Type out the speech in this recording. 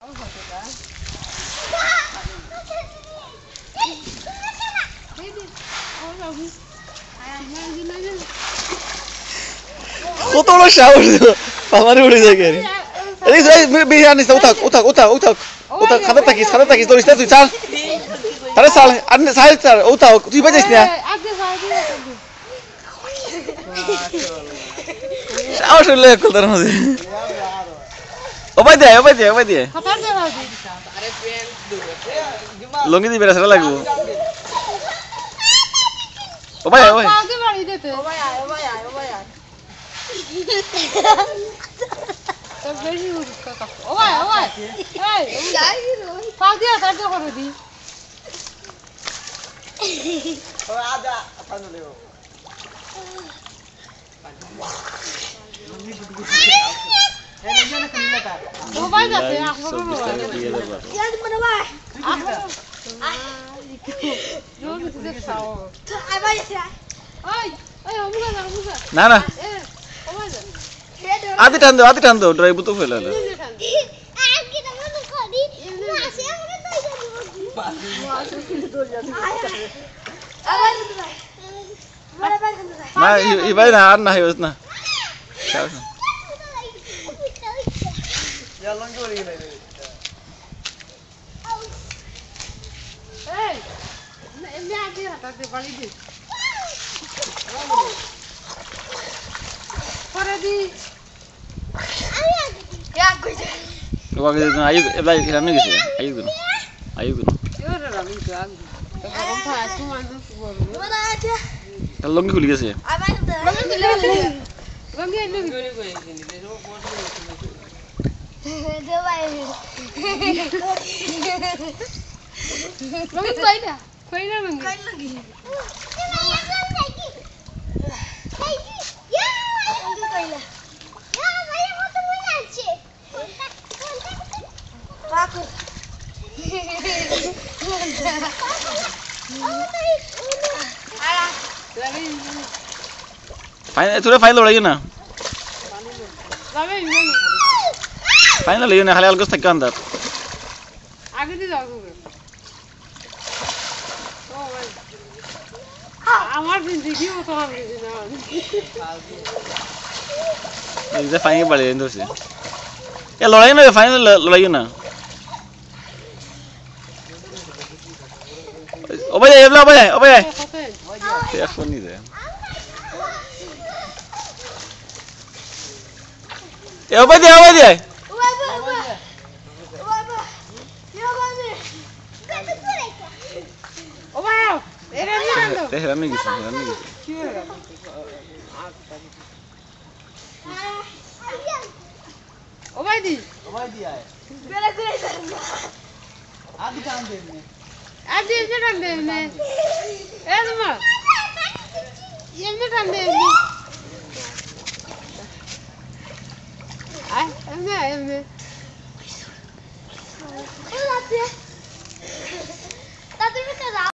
কত বড় সাহস আমারে উড়ে যায় কেন এই বিরিয়ানি উঠাক উঠাক উঠাক উঠাক উঠাক খাদা থাকিস দরিস না তুই চাল আরে চাল আর চাল চাল উঠাক তুই বাজাইস না সাহস হলে কলতার মধ্যে ওবাই দে লঙ্গি দিবে রাসা লাগবো ওবাই আগে বাড়ি দে তো ওবাই তোর বেশি উড়ছ কাকা ওবাই এই যাই পাও দিয়া তার তো করে দি ও আদা পানো লেও ওবাই যাতে আকবর ইয়াদ মনে ভাই না না আদি টান দো ড্রাইভ তো ফেলে না ভাই না আর না হইস না লঙ্গি খুলি গেছে फाइनल हो रही है ना फाइनल है ना खाली अलग तक अंदर आगे दे जाओ हमार जिंदगी वो तो हम ना ये फाइनल बड़े इंदो से ये लड़ाई ना फाइनल लड़ाई ना ओबे ये फोन नहीं दे ओबे दे Rami gitu. Obai di ay. Bela kure sarna. Adi kan devne. Adi je kan devne. Edma. Yemne kan devne. Ay, emne. Tatu bir kadar